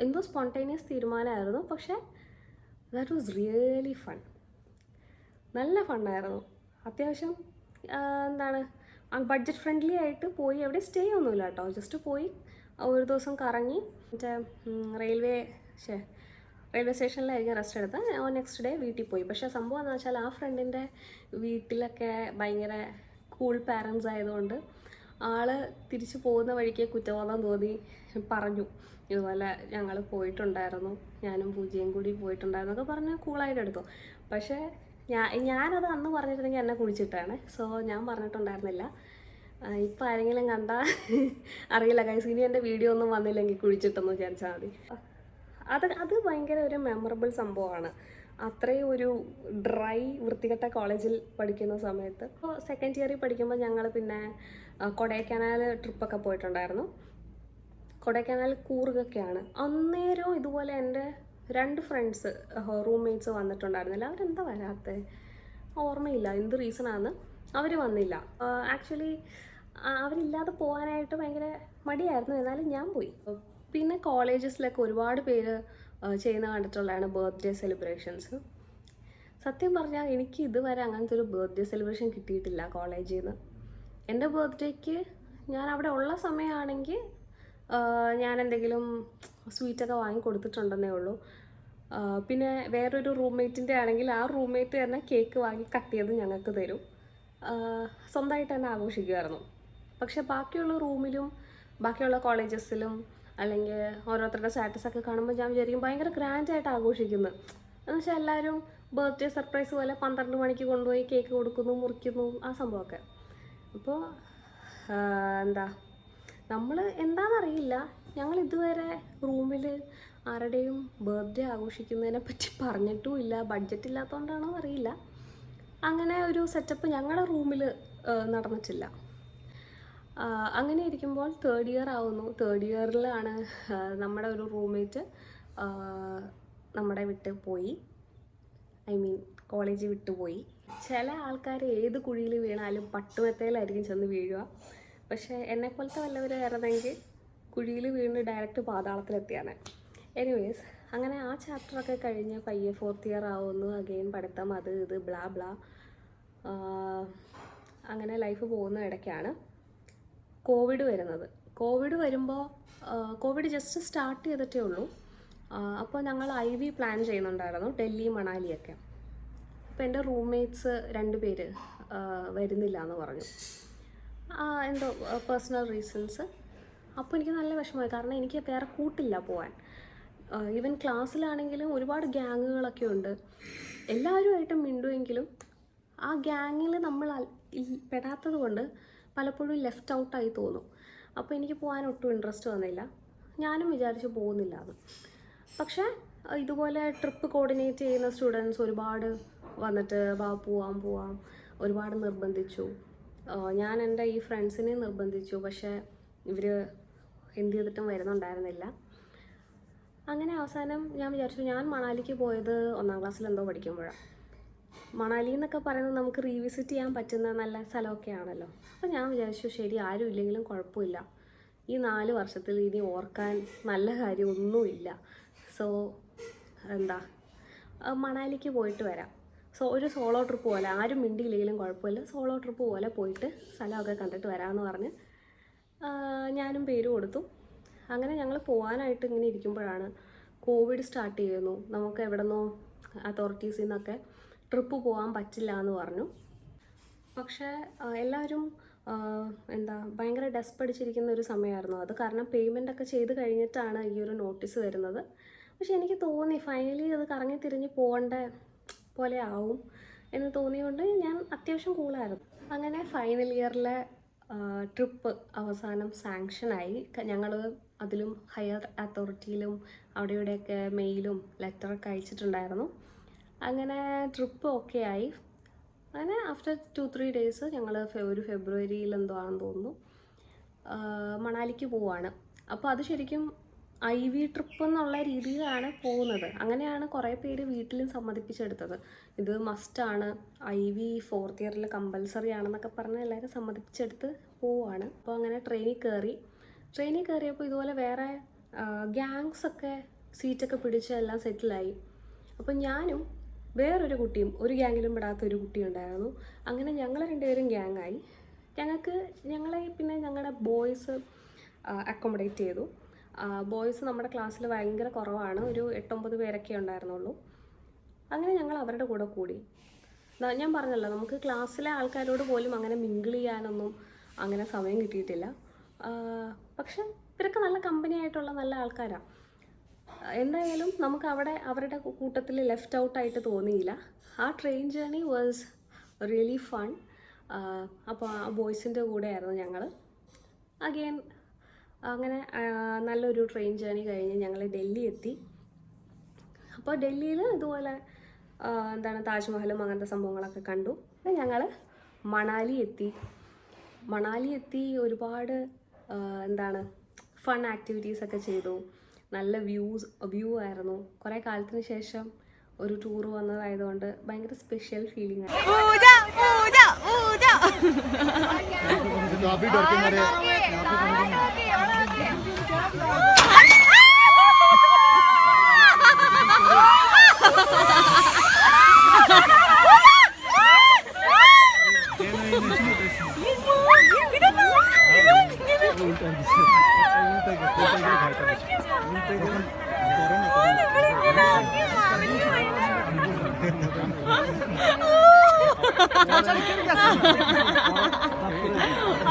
എന്തോ സ്പോണ്ടേനിയസ് തീരുമാനമായിരുന്നു. പക്ഷേ ദാറ്റ് വാസ് റിയലി ഫൺ. നല്ല ഫണ്ണായിരുന്നു. അത്യാവശ്യം എന്താണ് ബഡ്ജറ്റ് ഫ്രണ്ട്ലി ആയിട്ട് പോയി. എവിടെ സ്റ്റേ ഒന്നുമില്ല കേട്ടോ, ജസ്റ്റ് പോയി ഒരു ദിവസം കറങ്ങി. മറ്റേ റെയിൽവേ സ്റ്റേഷനിലായിരിക്കും റെസ്റ്റ് എടുത്ത് നെക്സ്റ്റ് ഡേ വീട്ടിൽ പോയി. പക്ഷേ സംഭവം എന്ന് വെച്ചാൽ ആ ഫ്രണ്ടിൻ്റെ വീട്ടിലൊക്കെ ഭയങ്കര കൂൾ പാരൻസ് ആയതുകൊണ്ട് ആള് തിരിച്ചു പോകുന്ന വഴിക്ക് കുറ്റബോധം തോന്നി പറഞ്ഞു, ഇതുപോലെ ഞങ്ങൾ പോയിട്ടുണ്ടായിരുന്നു, ഞാനും പൂജയും കൂടി പോയിട്ടുണ്ടായിരുന്നൊക്കെ പറഞ്ഞ് കൂളായിട്ട് എടുത്തു. പക്ഷേ ഞാനത് അന്ന് പറഞ്ഞിരുന്നെങ്കിൽ എന്നെ കുഴിച്ചിട്ടാണ്. സോ ഞാൻ പറഞ്ഞിട്ടുണ്ടായിരുന്നില്ല. ഇപ്പം ആരെങ്കിലും കണ്ടാൽ അറിയില്ല ഗൈസ്, ഇനി എൻ്റെ വീഡിയോ ഒന്നും വന്നില്ലെങ്കിൽ കുഴിച്ചിട്ടെന്ന് വിചാരിച്ചാൽ മതി. അത് ഭയങ്കര ഒരു മെമ്മറബിൾ സംഭവമാണ്. അത്രയും ഒരു ഡ്രൈ വൃത്തികെട്ട കോളേജിൽ പഠിക്കുന്ന സമയത്ത്. അപ്പോൾ സെക്കൻഡ് ഇയറിൽ പഠിക്കുമ്പോൾ ഞങ്ങൾ പിന്നെ കൊടൈക്കനാൽ ട്രിപ്പൊക്കെ പോയിട്ടുണ്ടായിരുന്നു. കൊടൈക്കനാൽ കൂർഗൊക്കെയാണ്. അന്നേരം ഇതുപോലെ എൻ്റെ 2 ഫ്രണ്ട്സ് റൂംമേറ്റ്സ് വന്നിട്ടുണ്ടായിരുന്നില്ല. അവരെന്താ വരാത്തത് ഓർമ്മയില്ല, എന്ത് റീസണാന്ന്. അവർ വന്നില്ല. ആക്ച്വലി അവരില്ലാതെ പോകാനായിട്ട് ഭയങ്കര മടിയായിരുന്നു. എന്നാലും ഞാൻ പോയി. പിന്നെ കോളേജസിലൊക്കെ ഒരുപാട് പേര് ചെയ്യുന്ന കണ്ടിട്ടുള്ളതാണ് ബർത്ത്ഡേ സെലിബ്രേഷൻസ്. സത്യം പറഞ്ഞാൽ എനിക്ക് ഇതുവരെ അങ്ങനത്തെ ഒരു ബർത്ത്ഡേ സെലിബ്രേഷൻ കിട്ടിയിട്ടില്ല കോളേജിൽ നിന്ന്. എൻ്റെ ബർത്ത്ഡേക്ക് ഞാൻ അവിടെ ഉള്ള സമയമാണെങ്കിൽ ഞാൻ എന്തെങ്കിലും സ്വീറ്റൊക്കെ വാങ്ങി കൊടുത്തിട്ടുണ്ടെന്നേ ഉള്ളൂ. പിന്നെ വേറൊരു റൂംമേറ്റിൻ്റെ ആണെങ്കിൽ ആ റൂംമേറ്റ് തന്നെ കേക്ക് വാങ്ങി കട്ട് ചെയ്ത് ഞങ്ങൾക്ക് തരും. സ്വന്തമായിട്ട് തന്നെ ആഘോഷിക്കുമായിരുന്നു. പക്ഷെ ബാക്കിയുള്ള റൂമിലും ബാക്കിയുള്ള കോളേജസിലും അല്ലെങ്കിൽ ഓരോരുത്തരുടെ സ്റ്റാറ്റസൊക്കെ കാണുമ്പോൾ ഞാൻ വിചാരിക്കും ഭയങ്കര ഗ്രാൻഡായിട്ട് ആഘോഷിക്കുന്നു. എന്ന് വെച്ചാൽ എല്ലാവരും ബർത്ത്ഡേ സർപ്രൈസ് പോലെ 12 മണിക്ക് കൊണ്ടുപോയി കേക്ക് കൊടുക്കുന്നു, മുറിക്കുന്നു, ആ സംഭവമൊക്കെ. അപ്പോൾ എന്താ നമ്മൾ എന്താണെന്നറിയില്ല, ഞങ്ങൾ ഇതുവരെ റൂമിൽ ആരുടെയും ബർത്ത്ഡേ ആഘോഷിക്കുന്നതിനെ പറ്റി പറഞ്ഞിട്ടും ഇല്ല. ബഡ്ജറ്റ് ഇല്ലാത്തതുകൊണ്ടാണോ അറിയില്ല, അങ്ങനെ ഒരു സെറ്റപ്പ് ഞങ്ങളുടെ റൂമിൽ നടന്നിട്ടില്ല. അങ്ങനെ ഇരിക്കുമ്പോൾ തേർഡ് ഇയർ ആവുന്നു. തേർഡ് ഇയറിലാണ് നമ്മുടെ ഒരു റൂംമേറ്റ് നമ്മുടെ വിട്ട് പോയി. കോളേജ് വിട്ടുപോയി. ചില ആൾക്കാർ ഏത് കുഴിയിൽ വീണാലും പട്ടുമെത്തയിലായിരിക്കും ചെന്ന് വീഴുക. പക്ഷേ എന്നെപ്പോലത്തെ വല്ലവരായിരുന്നെങ്കിൽ കുഴിയിൽ വീണ് ഡയറക്റ്റ് പാതാളത്തിലെത്തിയാണ്. എനിവേസ്, അങ്ങനെ ആ ചാപ്റ്ററൊക്കെ കഴിഞ്ഞ് പയ്യെ 4th ഇയർ ആവുന്നു. അഗെയിൻ പഠിത്തം, അത് ഇത് ബ്ലാ ബ്ലാ. അങ്ങനെ ലൈഫ് പോകുന്ന ഇടയ്ക്കാണ് കോവിഡ് വരുന്നത്. കോവിഡ് വരുമ്പോൾ കോവിഡ് ജസ്റ്റ് സ്റ്റാർട്ട് ചെയ്തിട്ടേ ഉള്ളൂ. അപ്പോൾ ഞങ്ങൾ IV പ്ലാൻ ചെയ്യുന്നുണ്ടായിരുന്നു, ഡൽഹി മണാലിയൊക്കെ. അപ്പോൾ എൻ്റെ റൂംമേറ്റ്സ് 2 പേര് വരുന്നില്ല എന്ന് പറഞ്ഞു, എന്തോ പേഴ്സണൽ റീസൺസ്. അപ്പോൾ എനിക്ക് നല്ല വിഷമമായി, കാരണം എനിക്ക് വേറെ കൂട്ടില്ല പോകാൻ. ഈവൻ ക്ലാസ്സിലാണെങ്കിലും ഒരുപാട് ഗ്യാങ്ങുകളൊക്കെ ഉണ്ട്. എല്ലാവരുമായിട്ടും മിണ്ടുമെങ്കിലും ആ ഗ്യാങ്ങിൽ നമ്മൾ പെടാത്തത് കൊണ്ട് പലപ്പോഴും ലെഫ്റ്റ് ഔട്ടായി തോന്നും. അപ്പോൾ എനിക്ക് പോകാൻ ഒട്ടും ഇൻട്രസ്റ്റ് വന്നില്ല. ഞാനും വിചാരിച്ചു പോകുന്നില്ല എന്ന്. പക്ഷേ ഇതുപോലെ ട്രിപ്പ് കോർഡിനേറ്റ് ചെയ്യുന്ന സ്റ്റുഡൻസ് ഒരുപാട് വന്നിട്ട് പോവാം ഒരുപാട് നിർബന്ധിച്ചു. ഞാൻ എൻ്റെ ഈ ഫ്രണ്ട്സിനെ നിർബന്ധിച്ചു. പക്ഷേ ഇവർ എന്ത് ചെയ്തിട്ടും വരുന്നുണ്ടായിരുന്നില്ല. അങ്ങനെ അവസാനം ഞാൻ വിചാരിച്ചു, ഞാൻ മണാലിക്ക് പോയത് 1ാം ക്ലാസ്സിൽ എന്തോ പഠിക്കുമ്പോഴാണ്. മണാലി എന്നൊക്കെ പറയുന്നത് നമുക്ക് റീവിസിറ്റ് ചെയ്യാൻ പറ്റുന്ന നല്ല സ്ഥലമൊക്കെ ആണല്ലോ. അപ്പോൾ ഞാൻ വിചാരിച്ചു, ശരി, ആരും ഇല്ലെങ്കിലും കുഴപ്പമില്ല, ഈ 4 വർഷത്തിൽ ഇനി ഓർക്കാൻ നല്ല കാര്യമൊന്നുമില്ല. സോ മണാലിക്ക് പോയിട്ട് വരാം. ഒരു സോളോ ട്രിപ്പ് പോലെ, ആരും മിണ്ടിയില്ലെങ്കിലും കുഴപ്പമില്ല, സോളോ ട്രിപ്പ് പോലെ പോയിട്ട് സ്ഥലമൊക്കെ കണ്ടിട്ട് വരാമെന്ന് പറഞ്ഞ് ഞാനും പേര് കൊടുത്തു. അങ്ങനെ ഞങ്ങൾ പോകാനായിട്ട് ഇങ്ങനെ ഇരിക്കുമ്പോഴാണ് കോവിഡ് സ്റ്റാർട്ട് ചെയ്യുന്നു. നമുക്ക് എവിടെന്നോ അതോറിറ്റീസിൽ നിന്നൊക്കെ ട്രിപ്പ് പോകാൻ പറ്റില്ല എന്ന് പറഞ്ഞു. പക്ഷേ എല്ലാവരും ഭയങ്കര ഡെസ്പടിച്ചിരിക്കുന്ന ഒരു സമയമായിരുന്നു അത്. കാരണം പേയ്മെൻറ്റൊക്കെ ചെയ്ത് കഴിഞ്ഞിട്ടാണ് ഈ ഒരു നോട്ടീസ് വരുന്നത്. പക്ഷെ എനിക്ക് തോന്നി ഫൈനലി അത് കറങ്ങി തിരിഞ്ഞ് പോകേണ്ട പോലെ ആവും എന്ന് തോന്നിയുകൊണ്ട് ഞാൻ അത്യാവശ്യം കൂളായിരുന്നു. അങ്ങനെ ഫൈനൽ ഇയറിലെ ട്രിപ്പ് അവസാനം സാങ്ഷനായി. ഞങ്ങൾ അതിലും ഹയർ അതോറിറ്റിയിലും അവിടെ ഇവിടെയൊക്കെ മെയിലും ലെറ്ററൊക്കെ അയച്ചിട്ടുണ്ടായിരുന്നു. അങ്ങനെ ട്രിപ്പ് ഓക്കെ ആയി. അങ്ങനെ ആഫ്റ്റർ 2-3 ഡേയ്സ് ഞങ്ങൾ ഒരു ഫെബ്രുവരിയിൽ എന്തോ ആണെന്ന് തോന്നുന്നു മണാലിക്ക് പോവാണ്. അപ്പോൾ അത് ശരിക്കും IV ട്രിപ്പ് എന്നുള്ള രീതിയിലാണ് പോകുന്നത്. അങ്ങനെയാണ് കുറേ പേര് വീട്ടിലും സമ്മതിപ്പിച്ചെടുത്തത്. ഇത് മസ്റ്റാണ്, IV 4th ഇയറിൽ കമ്പൽസറി ആണെന്നൊക്കെ പറഞ്ഞ് എല്ലാവരും സമ്മതിപ്പിച്ചെടുത്ത് പോവുകയാണ്. അപ്പോൾ അങ്ങനെ ട്രെയിനിൽ കയറിയപ്പോൾ ഇതുപോലെ വേറെ ഗ്യാങ്സൊക്കെ സീറ്റൊക്കെ പിടിച്ച് എല്ലാം സെറ്റിലായി. അപ്പം ഞാനും വേറൊരു കുട്ടിയും ഒരു ഗ്യാങ്ങിലും പെടാത്ത ഒരു കുട്ടിയും ഉണ്ടായിരുന്നു. അങ്ങനെ ഞങ്ങൾ രണ്ടുപേരും ഗ്യാങ്ങായി. ഞങ്ങളെ പിന്നെ ഞങ്ങളുടെ ബോയ്സ് അക്കോമഡേറ്റ് ചെയ്തു. ബോയ്സ് നമ്മുടെ ക്ലാസ്സിൽ ഭയങ്കര കുറവാണ്, ഒരു 8-9 പേരൊക്കെ ഉണ്ടായിരുന്നുള്ളൂ. അങ്ങനെ ഞങ്ങൾ അവരുടെ കൂടെ കൂടി. ഞാൻ പറഞ്ഞല്ലോ, നമുക്ക് ക്ലാസ്സിലെ ആൾക്കാരോട് പോലും അങ്ങനെ മിങ്കിൾ ചെയ്യാനൊന്നും അങ്ങനെ സമയം കിട്ടിയിട്ടില്ല. പക്ഷെ ഇവരൊക്കെ നല്ല കമ്പനി ആയിട്ടുള്ള നല്ല ആൾക്കാരാണ്. എന്തായാലും നമുക്ക് അവിടെ അവരുടെ കൂട്ടത്തിൽ ലെഫ്റ്റ് ഔട്ടായിട്ട് തോന്നിയില്ല. ആ train journey was really fun. അപ്പോൾ ആ ബോയ്സിൻ്റെ കൂടെയായിരുന്നു ഞങ്ങൾ. അഗെയിൻ അങ്ങനെ നല്ലൊരു ട്രെയിൻ ജേർണി കഴിഞ്ഞ് ഞങ്ങൾ ഡൽഹി എത്തി. അപ്പോൾ ഡൽഹിയിൽ ഇതുപോലെ താജ്മഹലും അങ്ങനത്തെ സംഭവങ്ങളൊക്കെ കണ്ടു. ഞങ്ങൾ മണാലി എത്തി. ഒരുപാട് ഫൺ ആക്ടിവിറ്റീസൊക്കെ ചെയ്തു. നല്ല വ്യൂ ആയിരുന്നു. കുറേ കാലത്തിന് ശേഷം ഒരു ടൂർ വന്നതായതുകൊണ്ട് ഭയങ്കര സ്പെഷ്യൽ ഫീലിംഗ് ആയിരുന്നു.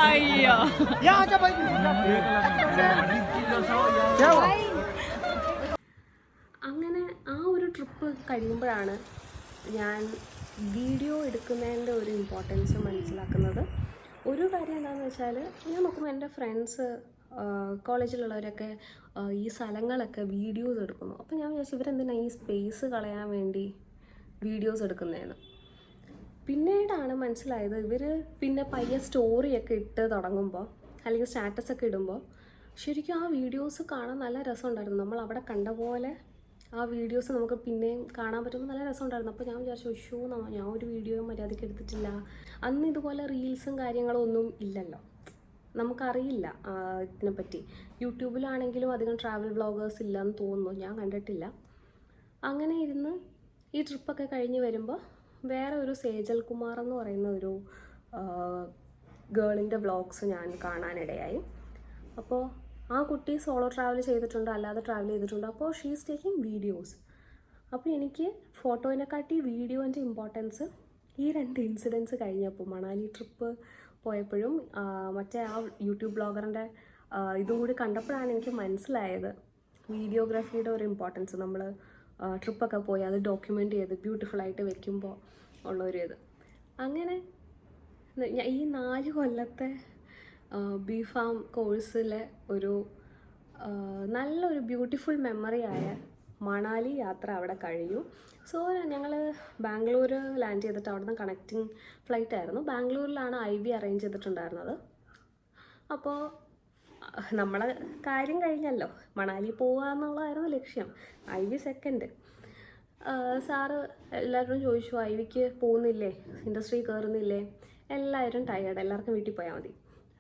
അയ്യോ അങ്ങനെ ആ ഒരു ട്രിപ്പ് കഴിയുമ്പോഴാണ് ഞാൻ വീഡിയോ എടുക്കുന്നതിൻ്റെ ഒരു ഇമ്പോർട്ടൻസ് മനസ്സിലാക്കുന്നത്. ഒരു കാര്യം എന്താണെന്ന് വെച്ചാൽ, ഞാൻ നോക്കുമ്പോൾ എൻ്റെ ഫ്രണ്ട്സ് കോളേജിലുള്ളവരൊക്കെ ഈ സ്ഥലങ്ങളൊക്കെ വീഡിയോസ് എടുക്കുന്നു. അപ്പോൾ ഞാൻ വിചാരിച്ചു ഇവരെന്തിനാണ് ഈ സ്പേസ് കളയാൻ വേണ്ടി വീഡിയോസ് എടുക്കുന്നതെന്ന്. പിന്നീടാണ് മനസ്സിലായത്, ഇവർ പിന്നെ പയ്യെ സ്റ്റോറിയൊക്കെ ഇട്ട് തുടങ്ങുമ്പോൾ അല്ലെങ്കിൽ സ്റ്റാറ്റസൊക്കെ ഇടുമ്പോൾ ശരിക്കും ആ വീഡിയോസ് കാണാൻ നല്ല രസമുണ്ടായിരുന്നു. നമ്മൾ അവിടെ കണ്ട പോലെ ആ വീഡിയോസ് നമുക്ക് പിന്നെയും കാണാൻ പറ്റുമ്പോൾ നല്ല രസമുണ്ടായിരുന്നു. അപ്പോൾ ഞാൻ വിചാരിച്ചു, ഞാൻ ഒരു വീഡിയോ മര്യാദയ്ക്ക് എടുത്തിട്ടില്ല. അന്ന് ഇതുപോലെ റീൽസും കാര്യങ്ങളും ഒന്നും ഇല്ലല്ലോ, നമുക്കറിയില്ല ഇതിനെപ്പറ്റി. യൂട്യൂബിലാണെങ്കിലും അധികം ട്രാവൽ വ്ളോഗേഴ്സ് ഇല്ലയെന്ന് തോന്നുന്നു, ഞാൻ കണ്ടിട്ടില്ല. അങ്ങനെ ഇരുന്ന് ഈ ട്രിപ്പൊക്കെ കഴിഞ്ഞ് വരുമ്പോൾ വേറെ ഒരു സേജൽ കുമാർ എന്ന് പറയുന്ന ഒരു ഗേളിൻ്റെ വ്ളോഗ്സ് ഞാൻ കാണാനിടയായി. അപ്പോൾ ആ കുട്ടി സോളോ ട്രാവൽ ചെയ്തിട്ടുണ്ട്, അല്ലാതെ ട്രാവൽ ചെയ്തിട്ടുണ്ട്. അപ്പോൾ ഷീ ഈസ് ടേക്കിംഗ് വീഡിയോസ്. അപ്പോൾ എനിക്ക് ഫോട്ടോയിനെക്കാട്ടി വീഡിയോൻ്റെ ഇമ്പോർട്ടൻസ് ഈ 2 ഇൻസിഡൻസ് കഴിഞ്ഞപ്പോൾ, മണാലി ട്രിപ്പ് പോയപ്പോഴും മറ്റേ ആ യൂട്യൂബ് ബ്ലോഗറിൻ്റെ ഇതും കൂടി കണ്ടപ്പോഴാണ് എനിക്ക് മനസ്സിലായത് വീഡിയോഗ്രാഫിയുടെ ഒരു ഇമ്പോർട്ടൻസ്. നമ്മൾ ട്രിപ്പൊക്കെ പോയി അത് ഡോക്യുമെൻ്റ് ചെയ്ത് ബ്യൂട്ടിഫുള്ളായിട്ട് വെക്കുമ്പോൾ ഉള്ളൊരു ഇത്. അങ്ങനെ ഈ 4 കൊല്ലത്തെ ബി-ഫാം കോഴ്സിലെ ഒരു നല്ലൊരു ബ്യൂട്ടിഫുൾ മെമ്മറിയായ മണാലി യാത്ര അവിടെ കഴിഞ്ഞു. സോ ഞങ്ങൾ ബാംഗ്ലൂർ ലാൻഡ് ചെയ്തിട്ട് അവിടെ നിന്ന് കണക്റ്റിംഗ് ഫ്ലൈറ്റ് ആയിരുന്നു. ബാംഗ്ലൂരിലാണ് IB അറേഞ്ച് ചെയ്തിട്ടുണ്ടായിരുന്നത്. അപ്പോൾ നമ്മളെ കാര്യം കഴിഞ്ഞല്ലോ, മണാലി പോവുക എന്നുള്ളതായിരുന്നു ലക്ഷ്യം. IB second. സാറ് എല്ലാവരോടും ചോദിച്ചു, IBക്ക് പോകുന്നില്ലേ, ഇൻഡസ്ട്രി കയറുന്നില്ലേ? എല്ലാവരും ടയേർഡ്, എല്ലാവർക്കും വീട്ടിൽ പോയാൽ മതി.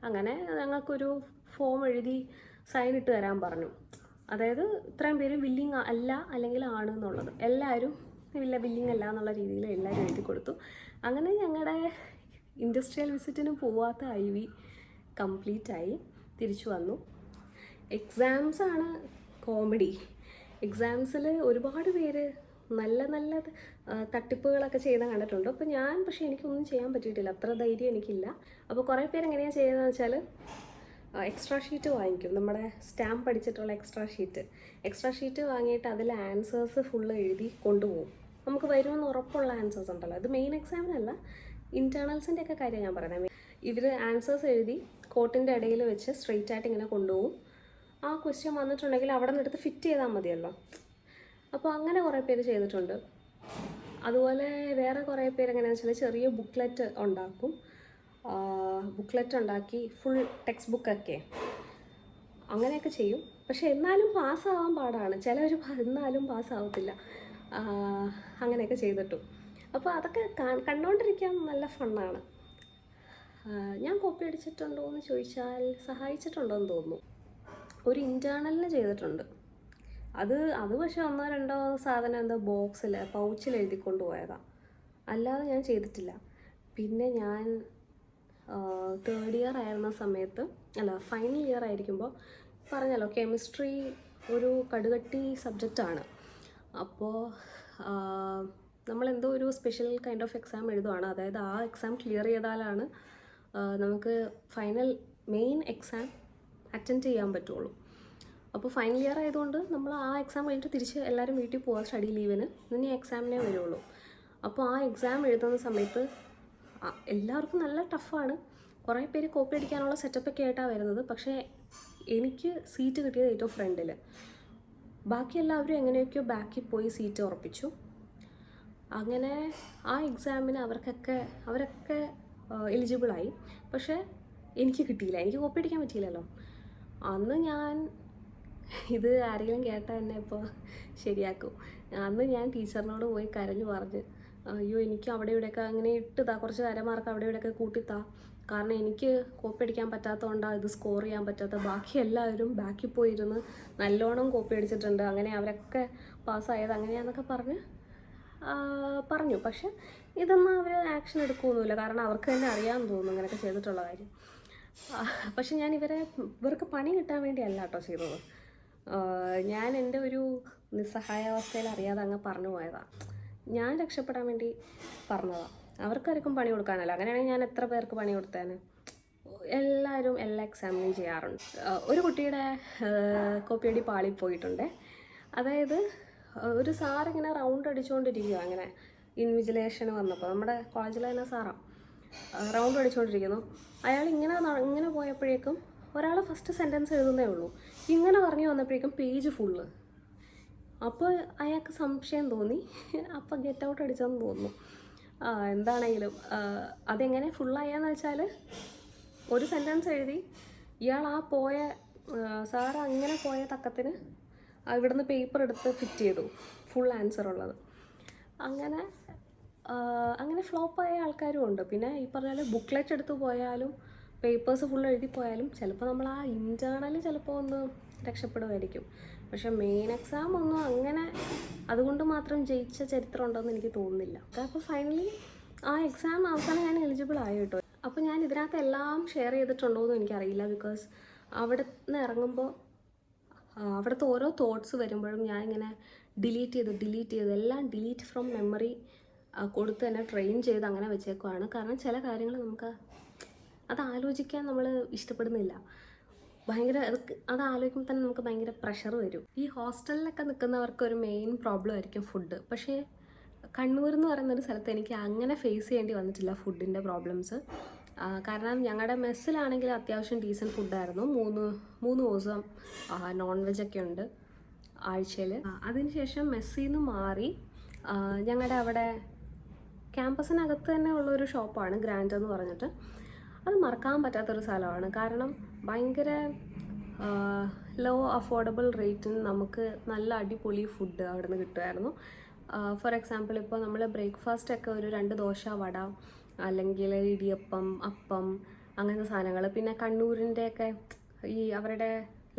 അങ്ങനെ ഞങ്ങൾക്കൊരു ഫോം എഴുതി സൈൻ ഇട്ട് തരാൻ പറഞ്ഞു. അതായത് ഇത്രയും പേര് വില്ലിങ് അല്ല അല്ലെങ്കിൽ ആണ് എന്നുള്ളത്. എല്ലാവരും വില്ലിങ് അല്ല എന്നുള്ള രീതിയിൽ എല്ലാവരും എഴുതി കൊടുത്തു. അങ്ങനെ ഞങ്ങളുടെ ഇൻഡസ്ട്രിയൽ വിസിറ്റിന് പോവാത്ത IB കംപ്ലീറ്റായി തിരിച്ചു വന്നു. എക്സാംസാണ് കോമഡി. എക്സാംസിൽ ഒരുപാട് പേര് നല്ല തട്ടിപ്പുകളൊക്കെ ചെയ്ത് കണ്ടിട്ടുണ്ട്. അപ്പോൾ പക്ഷേ എനിക്കൊന്നും ചെയ്യാൻ പറ്റിയിട്ടില്ല, അത്ര ധൈര്യം എനിക്കില്ല. അപ്പോൾ കുറേ പേര് എങ്ങനെയാണ് ചെയ്യുന്നതെന്ന് വെച്ചാൽ, എക്സ്ട്രാ ഷീറ്റ് വാങ്ങിക്കും, നമ്മുടെ സ്റ്റാമ്പ് അടിച്ചിട്ടുള്ള എക്സ്ട്രാ ഷീറ്റ് വാങ്ങിയിട്ട് അതിൽ ആൻസേഴ്സ് ഫുള്ള് എഴുതി കൊണ്ടുപോകും. നമുക്ക് വരുമെന്ന് ഉറപ്പുള്ള ആൻസേഴ്സ് ഉണ്ടല്ലോ, ഇത് മെയിൻ എക്സാമിനല്ല, ഇൻറ്റേർണൽസിൻ്റെ ഒക്കെ കാര്യം ഞാൻ പറയുന്നത്. ഇവർ ആൻസേഴ്സ് എഴുതി കോട്ടിൻ്റെ ഇടയിൽ വെച്ച് സ്ട്രെയിറ്റ് ആയിട്ട് ഇങ്ങനെ കൊണ്ടുപോകും. ആ ക്വസ്റ്റ്യൻ വന്നിട്ടുണ്ടെങ്കിൽ അവിടെ നിന്ന് എടുത്ത് ഫിറ്റ് ചെയ്താൽ മതിയല്ലോ. അപ്പോൾ അങ്ങനെ കുറേ പേര് ചെയ്തിട്ടുണ്ട്. അതുപോലെ വേറെ കുറേ പേര് എങ്ങനെയാണെന്ന് വെച്ചാൽ ചെറിയ ബുക്ക്ലെറ്റ് ഉണ്ടാക്കി ഫുൾ ടെക്സ്റ്റ് ബുക്കൊക്കെ അങ്ങനെയൊക്കെ ചെയ്യും. പക്ഷെ എന്നാലും പാസ്സാവാൻ പാടാണ്, ചിലവർ എന്നാലും പാസ്സാവത്തില്ല. അങ്ങനെയൊക്കെ ചെയ്തിട്ടു. അപ്പോൾ അതൊക്കെ കണ്ടുകൊണ്ടിരിക്കാൻ നല്ല ഫണ്ണാണ്. ഞാൻ കോപ്പി അടിച്ചിട്ടുണ്ടോ എന്ന് ചോദിച്ചാൽ സഹായിച്ചിട്ടുണ്ടോ എന്ന് തോന്നുന്നു. ഒരു ഇൻറ്റേർണലിന് ചെയ്തിട്ടുണ്ട്. അത് പക്ഷേ 1-2 സാധനം എന്തോ ബോക്സിൽ പൗച്ചിൽ എഴുതിക്കൊണ്ട് പോയതാണ്, അല്ലാതെ ഞാൻ ചെയ്തിട്ടില്ല. പിന്നെ ഞാൻ തേർഡ് ഇയർ ആയിരുന്ന സമയത്ത്, ഫൈനൽ ഇയർ ആയിരിക്കുമ്പോൾ പറഞ്ഞല്ലോ കെമിസ്ട്രി ഒരു കടുകട്ടി സബ്ജക്റ്റാണ്. അപ്പോൾ നമ്മളെന്തോ ഒരു സ്പെഷ്യൽ കൈൻഡ് ഓഫ് എക്സാം എഴുതുവാണ്. അതായത് ആ എക്സാം ക്ലിയർ ചെയ്താലാണ് നമുക്ക് മെയിൻ എക്സാം അറ്റൻഡ് ചെയ്യാൻ പറ്റുള്ളൂ. അപ്പോൾ ഫൈനൽ ഇയർ ആയതുകൊണ്ട് നമ്മൾ ആ എക്സാം കഴിഞ്ഞിട്ട് തിരിച്ച് എല്ലാവരും വീട്ടിൽ പോകാം സ്റ്റഡി ലീവിന്. ഇനി എക്സാമിനേ വരുള്ളൂ. അപ്പോൾ ആ എക്സാം എഴുതുന്ന സമയത്ത് എല്ലാവർക്കും നല്ല ടഫാണ്. കുറേ പേര് കോപ്പി അടിക്കാനുള്ള സെറ്റപ്പൊക്കെ ആയിട്ടാണ് വരുന്നത്. പക്ഷേ എനിക്ക് സീറ്റ് കിട്ടിയത് ഏറ്റവും ഫ്രണ്ടിൽ. ബാക്കി എല്ലാവരും എങ്ങനെയൊക്കെയോ ബാക്കിൽ പോയി സീറ്റ് ഉറപ്പിച്ചു. അങ്ങനെ ആ എക്സാമിന് അവരൊക്കെ എലിജിബിളായി. പക്ഷേ എനിക്ക് കിട്ടിയില്ല, എനിക്ക് കോപ്പി അടിക്കാൻ പറ്റിയില്ലല്ലോ. അന്ന് ഞാൻ ഇത് ആരെങ്കിലും കേട്ടാൽ എന്നെ ഇപ്പോൾ ശരിയാക്കും. അന്ന് ഞാൻ ടീച്ചറിനോട് പോയി കരഞ്ഞു പറഞ്ഞ്, അയ്യോ എനിക്ക് അവിടെ ഇവിടെയൊക്കെ അങ്ങനെ ഇട്ടുതാ, കുറച്ച് അരമാർക്ക് അവിടെ ഇവിടെയൊക്കെ കൂട്ടിത്താ, കാരണം എനിക്ക് കോപ്പി അടിക്കാൻ പറ്റാത്തതുകൊണ്ടാണ് ഇത് സ്കോർ ചെയ്യാൻ പറ്റാത്തത്. ബാക്കി എല്ലാവരും ബാക്കിൽ പോയിരുന്ന് നല്ലോണം കോപ്പി അടിച്ചിട്ടുണ്ട്, അങ്ങനെ അവരൊക്കെ പാസ്സായത് അങ്ങനെയാണെന്നൊക്കെ പറഞ്ഞു. പക്ഷെ ഇതൊന്നും അവർ ആക്ഷൻ എടുക്കുകയൊന്നുമില്ല, കാരണം അവർക്ക് തന്നെ അറിയാമെന്ന് തോന്നുന്നു അങ്ങനെയൊക്കെ ചെയ്തിട്ടുള്ള കാര്യം. പക്ഷെ ഞാൻ ഇവർക്ക് പണി കിട്ടാൻ വേണ്ടിയല്ല കേട്ടോ ചെയ്തത്. ഞാൻ എൻ്റെ ഒരു നിസ്സഹായാവസ്ഥയിൽ അറിയാതെ അങ്ങ് പറഞ്ഞു പോയതാണ്. ഞാൻ രക്ഷപ്പെടാൻ വേണ്ടി പറഞ്ഞതാണ്, അവർക്കാർക്കും പണി കൊടുക്കാനല്ല. അങ്ങനെയാണെങ്കിൽ ഞാൻ എത്ര പേർക്ക് പണി കൊടുത്തേനെ. എല്ലാവരും എല്ലാ എക്സാമിനും ചെയ്യാറുണ്ട്. ഒരു കുട്ടിയുടെ കോപ്പിയടി പാളിപ്പോയിട്ടുണ്ട്. അതായത് ഒരു സാറിങ്ങനെ റൗണ്ട് അടിച്ചുകൊണ്ടിരിക്കുക, അങ്ങനെ ഇൻവിജിലേഷന് വന്നപ്പോൾ നമ്മുടെ കോളേജിൽ തന്നെ സാറാണ് റൗണ്ട് അടിച്ചുകൊണ്ടിരിക്കുന്നു. അയാൾ ഇങ്ങനെ പോയപ്പോഴേക്കും ഒരാൾ ഫസ്റ്റ് സെൻറ്റൻസ് എഴുതുന്നേ ഉള്ളൂ, ഇങ്ങനെ പറഞ്ഞു വന്നപ്പോഴേക്കും പേജ് ഫുള്ള്. അപ്പോൾ അയാൾക്ക് സംശയം തോന്നി, അപ്പോൾ ഗെറ്റ് ഔട്ട് അടിച്ചെന്ന് തോന്നുന്നു. എന്താണെങ്കിലും അതെങ്ങനെ ഫുള്ളായെന്ന് വെച്ചാൽ ഒരു സെൻറ്റൻസ് എഴുതി ഇയാൾ സാറ് അങ്ങനെ പോയ തക്കത്തിന് ഇവിടുന്ന് പേപ്പർ എടുത്ത് ഫിറ്റ് ചെയ്തു ഫുൾ ആൻസർ ഉള്ളത്. അങ്ങനെ ഫ്ലോപ്പായ ആൾക്കാരും ഉണ്ട്. പിന്നെ ഈ പറഞ്ഞാൽ ബുക്ക്ലെറ്റ് എടുത്ത് പോയാലും പേപ്പേഴ്സ് ഫുൾ എഴുതി പോയാലും ചിലപ്പോൾ നമ്മൾ ആ ഇൻറ്റേർണൽ ചിലപ്പോൾ ഒന്ന് രക്ഷപ്പെടുമായിരിക്കും. പക്ഷെ മെയിൻ എക്സാം ഒന്നും അങ്ങനെ അതുകൊണ്ട് മാത്രം ജയിച്ച ചരിത്രം ഉണ്ടെന്ന് എനിക്ക് തോന്നുന്നില്ല. അപ്പോൾ ഫൈനലി ആ എക്സാം അവസാനം ഞാൻ എലിജിബിൾ ആയി കേട്ടോ. അപ്പോൾ ഞാൻ ഇതിനകത്ത് എല്ലാം ഷെയർ ചെയ്തിട്ടുണ്ടോയെന്ന് എനിക്കറിയില്ല. ബിക്കോസ് അവിടെ നിന്ന് ഇറങ്ങുമ്പോൾ അവിടുത്തെ ഓരോ തോട്ട്സ് വരുമ്പോഴും ഞാനിങ്ങനെ ഡിലീറ്റ് ചെയ്ത് എല്ലാം ഡിലീറ്റ് ഫ്രം മെമ്മറി കൊടുത്ത് തന്നെ ട്രെയിൻ ചെയ്ത് അങ്ങനെ വെച്ചേക്കുവാണ്. കാരണം ചില കാര്യങ്ങൾ നമുക്ക് അത് ആലോചിക്കാൻ നമ്മൾ ഇഷ്ടപ്പെടുന്നില്ല. അത് ആലോചിക്കുമ്പോൾ തന്നെ നമുക്ക് ഭയങ്കര പ്രഷർ വരും. ഈ ഹോസ്റ്റലിലൊക്കെ നിൽക്കുന്നവർക്ക് ഒരു മെയിൻ പ്രോബ്ലം ആയിരിക്കും ഫുഡ്. പക്ഷേ കണ്ണൂർ എന്ന് പറയുന്നൊരു സ്ഥലത്ത് എനിക്ക് അങ്ങനെ ഫേസ് ചെയ്യേണ്ടി വന്നിട്ടില്ല ഫുഡിൻ്റെ പ്രോബ്ലംസ്. കാരണം ഞങ്ങളുടെ മെസ്സിലാണെങ്കിൽ അത്യാവശ്യം ഡീസൻറ്റ് ഫുഡായിരുന്നു. മൂന്ന് ദിവസം നോൺ വെജൊക്കെ ഉണ്ട് ആഴ്ചയിൽ. അതിനുശേഷം മെസ്സിൽ നിന്ന് മാറി ഞങ്ങളുടെ അവിടെ ക്യാമ്പസിനകത്ത് തന്നെ ഉള്ളൊരു ഷോപ്പാണ് ഗ്രാൻഡ് എന്ന് പറഞ്ഞിട്ട്. അത് മറക്കാൻ പറ്റാത്തൊരു സ്ഥലമാണ്. കാരണം ഭയങ്കര ലോ അഫോർഡബിൾ റേറ്റിന് നമുക്ക് നല്ല അടിപൊളി ഫുഡ് അവിടെ നിന്ന് കിട്ടുമായിരുന്നു. ഫോർ എക്സാമ്പിൾ ഇപ്പോൾ നമ്മൾ ബ്രേക്ക്ഫാസ്റ്റൊക്കെ ഒരു 2 ദോശ, വട, അല്ലെങ്കിൽ ഇടിയപ്പം, അപ്പം, അങ്ങനത്തെ സാധനങ്ങൾ. പിന്നെ കണ്ണൂരിൻ്റെയൊക്കെ അവരുടെ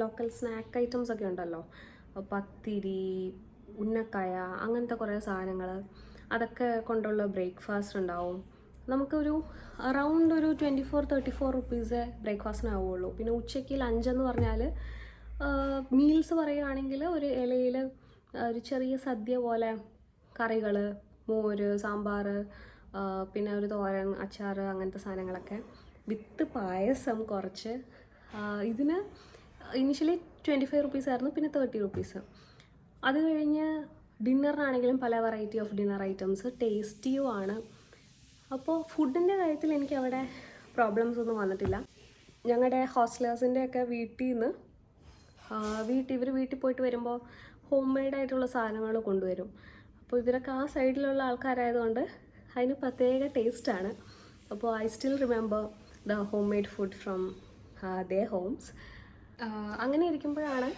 ലോക്കൽ സ്നാക്ക് ഐറ്റംസ് ഒക്കെ ഉണ്ടല്ലോ, പത്തിരി, ഉന്നക്കായ, അങ്ങനത്തെ കുറേ സാധനങ്ങൾ, അതൊക്കെ കൊണ്ടുള്ള ബ്രേക്ക്ഫാസ്റ്റ് ഉണ്ടാവും. നമുക്കൊരു അറൗണ്ട് ഒരു 24-34 റുപ്പീസേ ബ്രേക്ക്ഫാസ്റ്റിനാവുള്ളൂ. പിന്നെ ഉച്ചയ്ക്ക് ലഞ്ചെന്ന് പറഞ്ഞാൽ മീൽസ് പറയുകയാണെങ്കിൽ ഒരു ഇലയിൽ ഒരു ചെറിയ സദ്യ പോലെ കറികൾ, മോര്, സാമ്പാർ, പിന്നെ ഒരു തോരൻ, അച്ചാർ, അങ്ങനത്തെ സാധനങ്ങളൊക്കെ വിത്ത് പായസം കുറച്ച്. ഇതിന് ഇനിഷ്യലി 25 റുപ്പീസ് ആയിരുന്നു, പിന്നെ 30 റുപ്പീസ്. അത് കഴിഞ്ഞ് ഡിന്നറിനാണെങ്കിലും പല വെറൈറ്റി ഓഫ് ഡിന്നർ ഐറ്റംസ്, ടേസ്റ്റിയുമാണ്. അപ്പോൾ ഫുഡിൻ്റെ കാര്യത്തിൽ എനിക്ക് അവിടെ പ്രോബ്ലംസ് ഒന്നും വന്നിട്ടില്ല. ഞങ്ങളുടെ ഹോസ്റ്റലേഴ്സിൻ്റെയൊക്കെ ഇവർ വീട്ടിൽ പോയിട്ട് വരുമ്പോൾ ഹോം മെയ്ഡായിട്ടുള്ള സാധനങ്ങൾ കൊണ്ടുവരും. അപ്പോൾ ഇവരൊക്കെ ആ സൈഡിലുള്ള ആൾക്കാരായതുകൊണ്ട് അതിന് പ്രത്യേക ടേസ്റ്റാണ്. അപ്പോൾ I still remember the home made food from there Holmes. അങ്ങനെ ഇരിക്കുമ്പോഴാണ്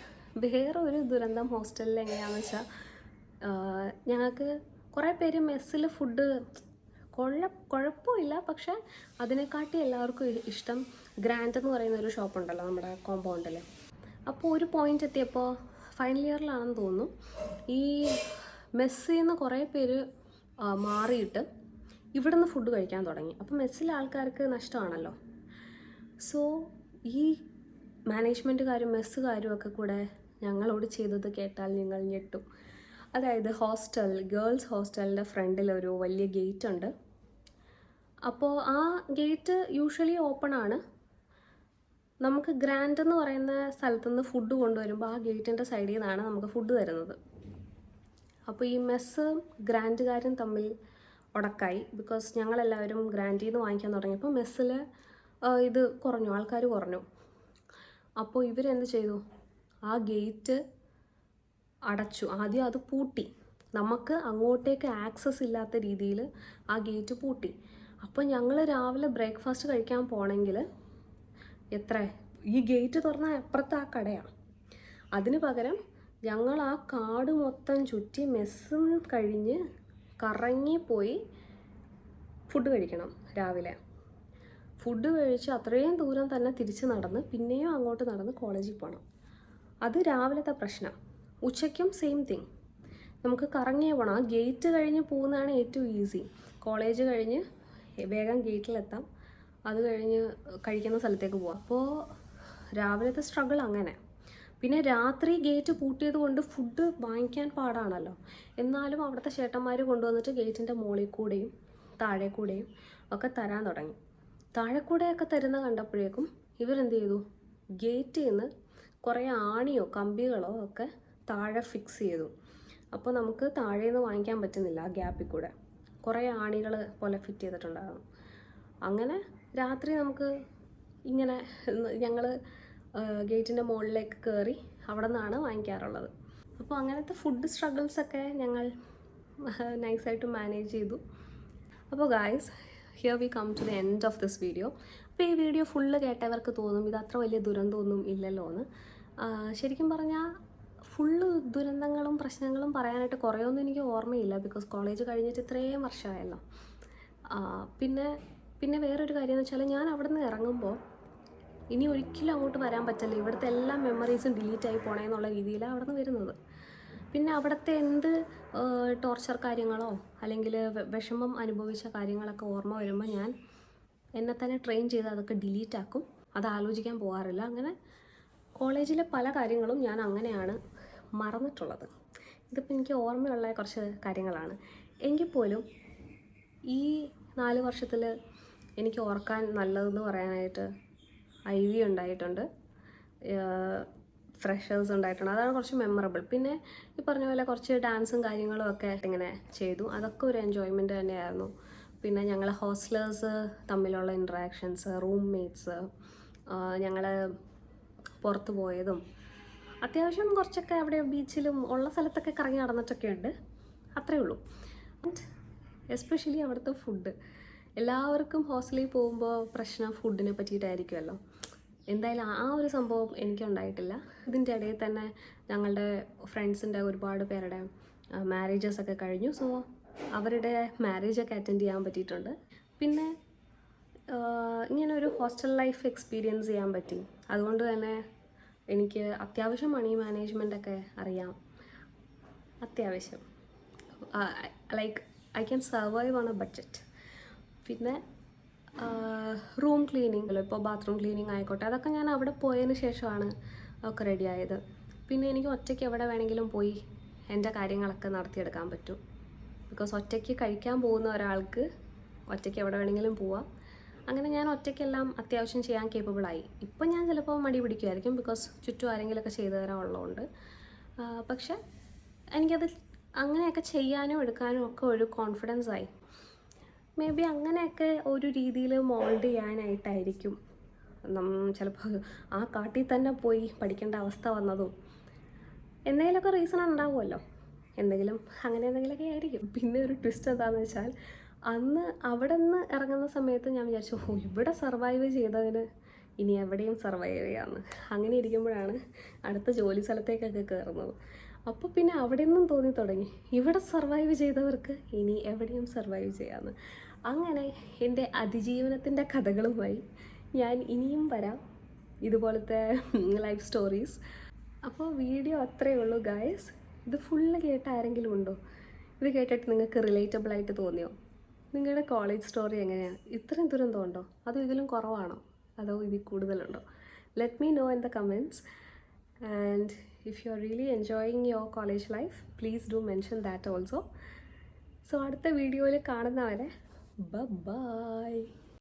വേറെ ഒരു ദുരന്തം ഹോസ്റ്റലിൽ. എങ്ങനെയാണെന്ന് വെച്ചാൽ ഞങ്ങൾക്ക് കുറേ പേര് മെസ്സിൽ ഫുഡ് കുഴപ്പമില്ല, പക്ഷേ അതിനെക്കാട്ടി എല്ലാവർക്കും ഇഷ്ടം ഗ്രാൻഡ് എന്ന് പറയുന്ന ഒരു ഷോപ്പുണ്ടല്ലോ നമ്മുടെ കോമ്പൗണ്ടിൽ. അപ്പോൾ ഒരു പോയിന്റ് എത്തിയപ്പോൾ ഫൈനൽ ഇയറിലാണെന്ന് തോന്നുന്നു, ഈ മെസ്സിൽ നിന്ന് കുറേ പേര് മാറിയിട്ട് ഇവിടുന്ന് ഫുഡ് കഴിക്കാൻ തുടങ്ങി. അപ്പോൾ മെസ്സിലെ ആൾക്കാർക്ക് നഷ്ടമാണല്ലോ. സോ ഈ മാനേജ്മെൻറ്റുകാരും മെസ്സുകാരും ഒക്കെ കൂടെ ഞങ്ങളോട് ചെയ്തത് കേട്ടാൽ നിങ്ങൾ ഞെട്ടും. അതായത് ഗേൾസ് ഹോസ്റ്റലിൻ്റെ ഫ്രണ്ടിൽ ഒരു വലിയ ഗേറ്റ് ഉണ്ട്. അപ്പോൾ ആ ഗേറ്റ് യൂഷ്വലി ഓപ്പൺ ആണ്. നമുക്ക് ഗ്രാൻഡ് എന്ന് പറയുന്ന സ്ഥലത്തുനിന്ന് ഫുഡ് കൊണ്ടുവരുമ്പോൾ ആ ഗേറ്റിൻ്റെ സൈഡിൽ നിന്നാണ് നമുക്ക് ഫുഡ് തരുന്നത്. അപ്പോൾ ഈ മെസ്സും ഗ്രാൻഡുകാരും തമ്മിൽ ഉടക്കായി. ബിക്കോസ് ഞങ്ങളെല്ലാവരും ഗ്രാൻഡിൽ നിന്ന് വാങ്ങിക്കാൻ തുടങ്ങിയപ്പോൾ മെസ്സിൽ ഇത് കുറഞ്ഞു, ആൾക്കാർ കുറഞ്ഞു. അപ്പോൾ ഇവരെന്ത് ചെയ്തു, ആ ഗേറ്റ് അടച്ചു. ആദ്യം അത് പൂട്ടി, നമുക്ക് അങ്ങോട്ടേക്ക് ആക്സസ് ഇല്ലാത്ത രീതിയിൽ ആ ഗേറ്റ് പൂട്ടി. അപ്പോൾ ഞങ്ങൾ രാവിലെ ബ്രേക്ക്ഫാസ്റ്റ് കഴിക്കാൻ പോകണമെങ്കിൽ ഈ ഗേറ്റ് തുറന്നാൽ അപ്പുറത്ത് ആ കടയാണ്. അതിന് പകരം ഞങ്ങൾ ആ കാട് മൊത്തം ചുറ്റി മെസ്സും കഴിഞ്ഞ് കറങ്ങിപ്പോയി ഫുഡ് കഴിക്കണം. രാവിലെ ഫുഡ് കഴിച്ച് അത്രയും ദൂരം തന്നെ തിരിച്ച് നടന്ന് പിന്നെയും അങ്ങോട്ട് നടന്ന് കോളേജിൽ പോകണം. അത് രാവിലത്തെ പ്രശ്നം. ഉച്ചയ്ക്കും സെയിം തിങ്, നമുക്ക് കറങ്ങിയേ പോകണം. ആ ഗേറ്റ് കഴിഞ്ഞ് പോകുന്നതാണ് ഏറ്റവും ഈസി. കോളേജ് കഴിഞ്ഞ് വേഗം ഗേറ്റിലെത്താം, അത് കഴിഞ്ഞ് കഴിക്കുന്ന സ്ഥലത്തേക്ക് പോവാം. അപ്പോൾ രാവിലത്തെ സ്ട്രഗിൾ അങ്ങനെ. പിന്നെ രാത്രി ഗേറ്റ് പൂട്ടിയത് കൊണ്ട് ഫുഡ് വാങ്ങിക്കാൻ പാടാണല്ലോ. എന്നാലും അവിടുത്തെ ചേട്ടന്മാർ കൊണ്ടുവന്നിട്ട് ഗേറ്റിൻ്റെ മുകളിൽ കൂടെയും താഴെ കൂടെയും ഒക്കെ തരാൻ തുടങ്ങി. താഴെ കൂടെയൊക്കെ തരുന്ന കണ്ടപ്പോഴേക്കും ഇവരെന്ത് ചെയ്തു, ഗേറ്റിൽ നിന്ന് കുറേ ആണിയോ കമ്പികളോ ഒക്കെ താഴെ ഫിക്സ് ചെയ്തു. അപ്പോൾ നമുക്ക് താഴെ നിന്ന് വാങ്ങിക്കാൻ പറ്റുന്നില്ല. ആ ഗ്യാപ്പിൽ കൂടെ കുറേ ആണികൾ പോലെ ഫിറ്റ് ചെയ്തിട്ടുണ്ടാകും. അങ്ങനെ രാത്രി നമുക്ക് ഇങ്ങനെ ഞങ്ങൾ ഗേറ്റിൻ്റെ മുകളിലേക്ക് കയറി അവിടെ നിന്നാണ് വാങ്ങിക്കാറുള്ളത്. അപ്പോൾ അങ്ങനത്തെ ഫുഡ് സ്ട്രഗിൾസൊക്കെ ഞങ്ങൾ നൈസായിട്ട് മാനേജ് ചെയ്തു. അപ്പോൾ guys, here we come to the end of this video. അപ്പോൾ ഈ വീഡിയോ ഫുള്ള് കേട്ടവർക്ക് തോന്നും ഇത് അത്ര വലിയ ദുരന്തമൊന്നും ഇല്ലല്ലോ എന്ന്. ശരിക്കും പറഞ്ഞാൽ ഫുള്ള് ദുരന്തങ്ങളും പ്രശ്നങ്ങളും പറയാനായിട്ട് കുറേയൊന്നും എനിക്ക് ഓർമ്മയില്ല. ബിക്കോസ് കോളേജ് കഴിഞ്ഞിട്ട് ഇത്രയും വർഷമായല്ലോ. പിന്നെ വേറൊരു കാര്യം എന്ന് വെച്ചാൽ, ഞാൻ അവിടെ നിന്ന് ഇറങ്ങുമ്പോൾ ഇനി ഒരിക്കലും അങ്ങോട്ട് വരാൻ പറ്റില്ല, ഇവിടുത്തെ എല്ലാ മെമ്മറീസും ഡിലീറ്റായി പോണേന്നുള്ള രീതിയിലാണ് അവിടെ നിന്ന് വരുന്നത്. പിന്നെ അവിടുത്തെ എന്ത് ടോർച്ചർ കാര്യങ്ങളോ അല്ലെങ്കിൽ വിഷമം അനുഭവിച്ച കാര്യങ്ങളൊക്കെ ഓർമ്മ വരുമ്പോൾ ഞാൻ എന്നെ തന്നെ ട്രെയിൻ ചെയ്ത് അതൊക്കെ ഡിലീറ്റ് ആക്കും. അത് ആലോചിക്കാൻ പോകാറില്ല. അങ്ങനെ കോളേജിലെ പല കാര്യങ്ങളും ഞാൻ അങ്ങനെയാണ് മറന്നിട്ടുള്ളത്. ഇതിപ്പോൾ എനിക്ക് ഓർമ്മയുള്ള കുറച്ച് കാര്യങ്ങളാണ്. എങ്കിൽ പോലും ഈ 4 വർഷത്തിൽ എനിക്ക് ഓർക്കാൻ നല്ലതെന്ന് പറയാനായിട്ട് IV ഉണ്ടായിട്ടുണ്ട്, ഫ്രഷേഴ്സ് ഉണ്ടായിട്ടുണ്ട്. അതാണ് കുറച്ച് മെമ്മറബിൾ. പിന്നെ ഈ പറഞ്ഞ പോലെ കുറച്ച് ഡാൻസും കാര്യങ്ങളും ഒക്കെ ഇങ്ങനെ ചെയ്തു. അതൊക്കെ ഒരു എൻജോയ്മെൻറ്റ് തന്നെയായിരുന്നു. പിന്നെ ഞങ്ങൾ ഹോസ്റ്റലേഴ്സ് തമ്മിലുള്ള ഇൻട്രാക്ഷൻസ്, റൂംമേറ്റ്സ്, ഞങ്ങൾ പുറത്ത് പോയതും അത്യാവശ്യം കുറച്ചൊക്കെ അവിടെ ബീച്ചിലും ഉള്ള സ്ഥലത്തൊക്കെ കറങ്ങി നടന്നിട്ടൊക്കെ ഉണ്ട്. അത്രയേ ഉള്ളൂ. ആൻഡ് എസ്പെഷ്യലി അവിടുത്തെ ഫുഡ്. എല്ലാവർക്കും ഹോസ്റ്റലിൽ പോകുമ്പോൾ പ്രശ്നം ഫുഡിനെ പറ്റിയിട്ടായിരിക്കുമല്ലോ. എന്തായാലും ആ ഒരു സംഭവം എനിക്കുണ്ടായിട്ടില്ല. ഇതിൻ്റെ ഇടയിൽ തന്നെ ഞങ്ങളുടെ ഫ്രണ്ട്സിൻ്റെ ഒരുപാട് പേരുടെ മാരേജസ് ഒക്കെ കഴിഞ്ഞു. സോ അവരുടെ മാരേജൊക്കെ അറ്റൻഡ് ചെയ്യാൻ പറ്റിയിട്ടുണ്ട്. പിന്നെ ഇങ്ങനെ ഒരു ഹോസ്റ്റൽ ലൈഫ് എക്സ്പീരിയൻസ് ചെയ്യാൻ പറ്റി. അതുകൊണ്ട് തന്നെ എനിക്ക് അത്യാവശ്യം മണി മാനേജ്മെൻറ്റൊക്കെ അറിയാം. അത്യാവശ്യം like I can survive on A budget. പിന്നെ റൂം ക്ലീനിങ്, ഇപ്പോൾ ബാത്റൂം ക്ലീനിങ് ആയിക്കോട്ടെ, അതൊക്കെ ഞാൻ അവിടെ പോയതിന് ശേഷമാണ് ഒക്കെ റെഡിയായത്. പിന്നെ എനിക്ക് ഒറ്റയ്ക്ക് എവിടെ വേണമെങ്കിലും പോയി എൻ്റെ കാര്യങ്ങളൊക്കെ നടത്തിയെടുക്കാൻ പറ്റും. ബിക്കോസ് ഒറ്റയ്ക്ക് കഴിക്കാൻ പോകുന്ന ഒരാൾക്ക് ഒറ്റയ്ക്ക് എവിടെ വേണമെങ്കിലും പോവാം. അങ്ങനെ ഞാൻ ഒറ്റയ്ക്കെല്ലാം അത്യാവശ്യം ചെയ്യാൻ കേപ്പബിളായി. ഇപ്പം ഞാൻ ചിലപ്പോൾ മടി പിടിക്കുമായിരിക്കും, ബിക്കോസ് ചുറ്റും ആരെങ്കിലുമൊക്കെ ചെയ്തു തരാൻ ഉള്ളതുകൊണ്ട്. പക്ഷെ എനിക്കത് അങ്ങനെയൊക്കെ ചെയ്യാനും എടുക്കാനും ഒക്കെ ഒരു കോൺഫിഡൻസ് ആയി. മേ ബി അങ്ങനെയൊക്കെ ഒരു രീതിയിൽ മോൾഡ് ചെയ്യാനായിട്ടായിരിക്കും ചിലപ്പോൾ ആ കാട്ടിൽ തന്നെ പോയി പഠിക്കേണ്ട അവസ്ഥ വന്നതും. എന്തെങ്കിലുമൊക്കെ റീസൺ ഉണ്ടാവുമല്ലോ, എന്തെങ്കിലുമൊക്കെ ആയിരിക്കും. പിന്നെ ഒരു ട്വിസ്റ്റ് എന്താണെന്ന് വെച്ചാൽ, അന്ന് അവിടെ നിന്ന് ഇറങ്ങുന്ന സമയത്ത് ഞാൻ വിചാരിച്ചു, ഇവിടെ സർവൈവ് ചെയ്തതിന് ഇനി എവിടെയും സർവൈവ് ചെയ്യാമെന്ന്. അങ്ങനെ ഇരിക്കുമ്പോഴാണ് അടുത്ത ജോലി സ്ഥലത്തേക്കൊക്കെ കയറുന്നത്. അപ്പോൾ പിന്നെ അവിടെ നിന്നും തോന്നി തുടങ്ങി, ഇവിടെ സർവൈവ് ചെയ്തവർക്ക് ഇനി എവിടെയും സർവൈവ് ചെയ്യാമെന്ന്. അങ്ങനെ എൻ്റെ അതിജീവനത്തിൻ്റെ കഥകളുമായി ഞാൻ ഇനിയും വരാം. ഇതുപോലത്തെ ലൈഫ് സ്റ്റോറീസ്. അപ്പോൾ വീഡിയോ അത്രയേ ഉള്ളൂ ഗൈസ്. ഇത് ഫുള്ള് കേട്ട ആരെങ്കിലും ഉണ്ടോ? ഇത് കേട്ടിട്ട് നിങ്ങൾക്ക് റിലേറ്റബിൾ ആയിട്ട് തോന്നിയോ? നിങ്ങളുടെ കോളേജ് സ്റ്റോറി എങ്ങനെയാണ്? ഇത്രയും ദുരന്തമുണ്ടോ? അതോ ഇതിലും കുറവാണോ? അതോ ഇതിൽ കൂടുതലുണ്ടോ? Let me know in the comments. And if you are really enjoying your college life, please do mention that also. So അടുത്ത വീഡിയോയിൽ കാണുന്നവരെ ബൈ.